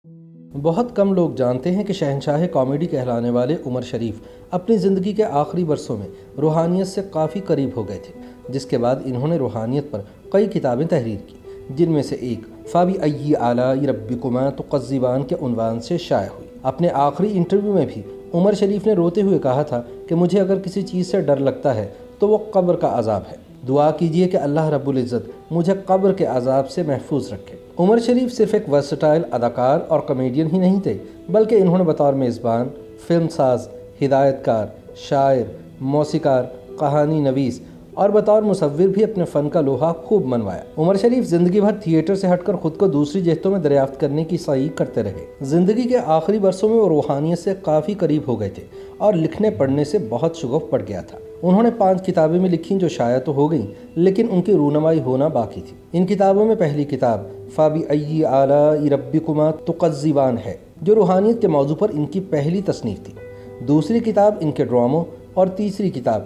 بہت کم لوگ جانتے ہیں کہ شہنشاہ کامیڈی کہلانے والے عمر شریف اپنی زندگی کے آخری برسوں میں روحانیت سے کافی قریب ہو گئے تھے، جس کے بعد انہوں نے روحانیت پر کئی کتابیں تحریر کی، جن میں سے ایک فَبِأَيِّ آلَاءِ رَبِّكُمَا تُكَذِّبَانِ کے عنوان سے شائع ہوئی۔ اپنے آخری انٹرویو میں بھی عمر شریف نے روتے ہوئے کہا تھا کہ مجھے اگر کسی چیز سے ڈر لگتا ہے تو وہ قبر کا عذاب ہے، دعا کیجئے کہ اللہ رب العزت مجھے قبر کے عذاب سے محفوظ رکھے۔ عمر شریف صرف ایک ورسٹائل اداکار اور کامیڈین ہی نہیں تھے، بلکہ انہوں نے بطور میزبان، فلم ساز، ہدایت کار، شاعر، موسیقار، کہانی نویس اور بطور مصور بھی اپنے فن کا لوہا خوب منوایا۔ عمر شریف زندگی بھر تھیٹر سے ہٹ کر خود کو دوسری جہتوں میں دریافت کرنے کی سعی کرتے رہے۔ زندگی کے آخری برسوں میں وہ روحانیت سے کافی قریب ہو گئے تھے اور لکھنے پڑھنے سے بہت شغف پڑ گیا تھا۔ انہوں نے 5 کتابیں میں لکھیں جو شائع تو ہو گئیں، لیکن ان کی رونمائی ہونا باقی تھی۔ ان کتابوں میں پہلی کتاب فَبِأَيِّ آلَاءِ رَبِّكُمَا تُكَذِّبَانِ ہے، جو روحانیت کے موضوع پر ان کی پہلی تصنیف تھی۔ دوسری کتاب ان کے ڈراموں اور تیسری کتاب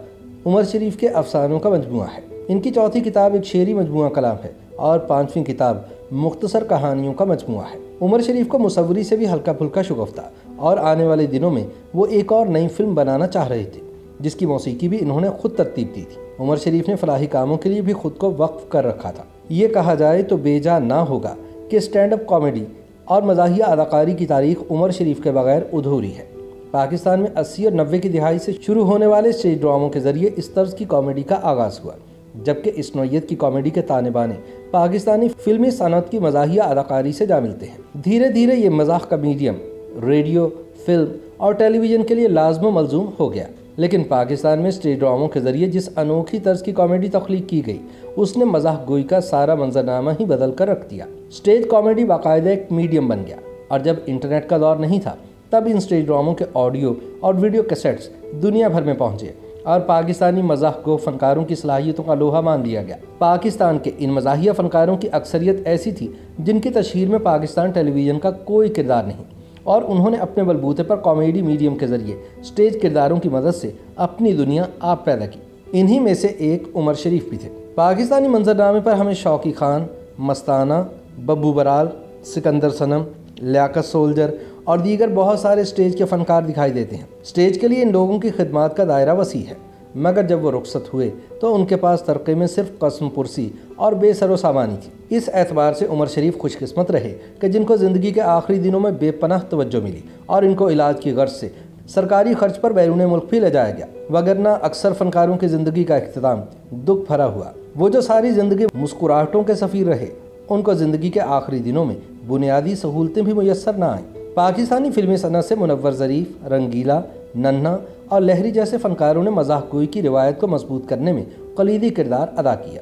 عمر شریف کے افسانوں کا مجموعہ ہے۔ ان کی چوتھی کتاب ایک شعری مجموعہ کلام ہے اور 5ویں کتاب مختصر کہانیوں کا مجموعہ ہے۔ عمر شریف کو مصوری سے بھی ہلکا پھلکا شغف تھا اور آنے والے دنوں میں وہ ایک اور نئی فلم بنانا چاہ رہے تھے، جس کی موسیقی بھی انہوں نے خود ترتیب دی تھی۔ عمر شریف نے فلاحی کاموں کے لیے بھی خود کو وقف کر رکھا تھا۔ یہ کہا جائے تو بے جا نہ ہوگا کہ سٹینڈ اپ کامیڈی اور مزاحیہ اداکاری کی تاریخ عمر شریف کے بغیر ادھوری ہے۔ پاکستان میں 80 اور 90 کی دہائی سے شروع ہونے والے اسٹیج ڈراموں کے ذریعے اس طرز کی کامیڈی کا آغاز ہوا، جبکہ اس نوعیت کی کامیڈی کے تانے بانے پاکستانی فلمی صنعت کی مزاحیہ اداکاری سے جا ملتے ہیں۔ دھیرے دھیرے یہ مزاح کا میڈیم ریڈیو، فلم اور ٹیلی ویژن کے لیے لازم و ملزوم ہو گیا، لیکن پاکستان میں اسٹیج ڈراموں کے ذریعے جس انوکھی طرز کی کامیڈی تخلیق کی گئی، اس نے مزاح گوئی کا سارا منظرنامہ ہی بدل کر رکھ دیا۔ اسٹیج کامیڈی باقاعدہ ایک میڈیم بن گیا، اور جب انٹرنیٹ کا دور نہیں تھا تب ان اسٹیج ڈراموں کے آڈیو اور ویڈیو کیسٹس دنیا بھر میں پہنچے اور پاکستانی مزاح گو فنکاروں کی صلاحیتوں کا لوہا مان لیا گیا۔ پاکستان کے ان مزاحیہ فنکاروں کی اکثریت ایسی تھی جن کی تشہیر میں پاکستان ٹیلی ویژن کا کوئی کردار نہیں، اور انہوں نے اپنے بلبوتے پر کامیڈی میڈیم کے ذریعے اسٹیج کرداروں کی مدد سے اپنی دنیا آپ پیدا کی۔ انہی میں سے ایک عمر شریف بھی تھے۔ پاکستانی منظرنامے پر ہمیں شوقی خان، مستانہ، ببو برال، سکندر صنم، لیاقت سولجر اور دیگر بہت سارے اسٹیج کے فنکار دکھائی دیتے ہیں۔ اسٹیج کے لیے ان لوگوں کی خدمات کا دائرہ وسیع ہے، مگر جب وہ رخصت ہوئے تو ان کے پاس ترقے میں صرف قسم پرسی اور بے سر و سامانی تھی۔ اس اعتبار سے عمر شریف خوش قسمت رہے کہ جن کو زندگی کے آخری دنوں میں بے پناہ توجہ ملی اور ان کو علاج کی غرض سے سرکاری خرچ پر بیرون ملک بھی لے جایا گیا، وگرنہ اکثر فنکاروں کی زندگی کا اختتام دکھ بھرا ہوا۔ وہ جو ساری زندگی مسکراہٹوں کے سفیر رہے، ان کو زندگی کے آخری دنوں میں بنیادی سہولتیں بھی میسر نہ آئیں۔ پاکستانی فلمی صنعت سے منور ظریف، رنگیلا، ننھا اور لہری جیسے فنکاروں نے مزاح گوئی کی روایت کو مضبوط کرنے میں کلیدی کردار ادا کیا۔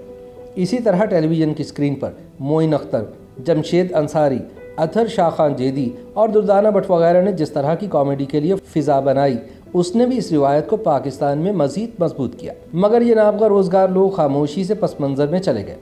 اسی طرح ٹیلی ویژن کی اسکرین پر معین اختر، جمشید انصاری، اطہر شاہ خان جیدی اور دردانہ بٹ وغیرہ نے جس طرح کی کامیڈی کے لیے فضا بنائی، اس نے بھی اس روایت کو پاکستان میں مزید مضبوط کیا، مگر یہ نابغہ روزگار لوگ خاموشی سے پس منظر میں چلے گئے۔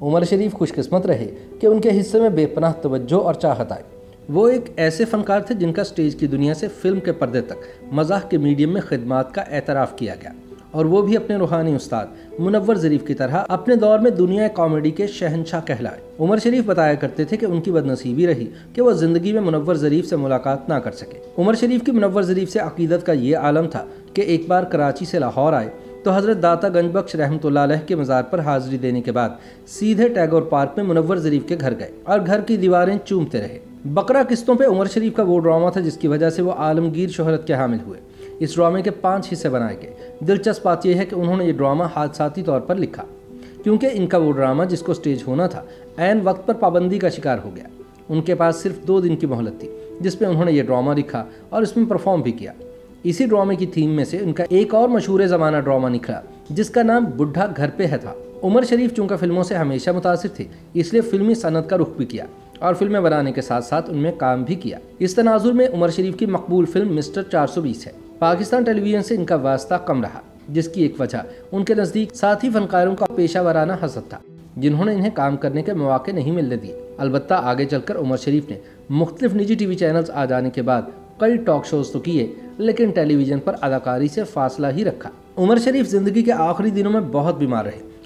عمر شریف خوش قسمت رہے کہ ان کے حصے میں بے پناہ توجہ اور چاہت آئی۔ وہ ایک ایسے فنکار تھے جن کا اسٹیج کی دنیا سے فلم کے پردے تک مزاح کے میڈیم میں خدمات کا اعتراف کیا گیا، اور وہ بھی اپنے روحانی استاد منور ظریف کی طرح اپنے دور میں دنیا کامیڈی کے شہنشاہ کہلائے۔ عمر شریف بتایا کرتے تھے کہ ان کی بدنصیبی رہی کہ وہ زندگی میں منور ظریف سے ملاقات نہ کر سکے۔ عمر شریف کی منور ظریف سے عقیدت کا یہ عالم تھا کہ ایک بار کراچی سے لاہور آئے تو حضرت داتا گنج بخش رحمۃ اللہ علیہ کے مزار پر حاضری دینے کے بعد سیدھے ٹیگور پارک میں منور ظریف کے گھر گئے اور گھر کی دیواریں چومتے رہے۔ بقرہ قسطوں پہ عمر شریف کا وہ ڈرامہ تھا جس کی وجہ سے وہ عالمگیر شہرت کے حامل ہوئے۔ اس ڈرامے کے 5 حصے بنائے گئے۔ دلچسپ بات یہ ہے کہ انہوں نے یہ ڈرامہ حادثاتی طور پر لکھا، کیونکہ ان کا وہ ڈرامہ جس کو سٹیج ہونا تھا عین وقت پر پابندی کا شکار ہو گیا۔ ان کے پاس صرف 2 دن کی مہلت تھی جس میں انہوں نے یہ ڈرامہ لکھا اور اس میں پرفارم بھی کیا۔ اسی ڈرامے کی تھیم میں سے ان کا ایک اور مشہور زمانہ ڈرامہ نکلا جس کا نام بڈھا گھر پہ ہے تھا۔ عمر شریف چونکہ فلموں سے ہمیشہ متاثر تھے، اس لیے فلمی صنعت کا رخ بھی کیا اور فلمیں بنانے کے ساتھ ساتھ ان میں کام بھی کیا۔ اس تناظر میں عمر شریف کی مقبول فلم مسٹر 420 ہے۔ پاکستان ٹیلی ویژن سے ان کا واسطہ کم رہا، جس کی ایک وجہ ان کے نزدیک ساتھی فنکاروں کا پیشہ ورانہ حسد تھا، جنہوں نے انہیں کام کرنے کے مواقع نہیں ملنے دیے۔ البتہ آگے چل کر عمر شریف نے مختلف نجی ٹی وی چینلز آ جانے کے بعد کئی ٹاک شوز تو کیے، لیکن ٹیلی ویژن پر اداکاری سے فاصلہ ہی رکھا۔ عمر شریف زندگی کے آخری دنوں میں بہت بیمار رہے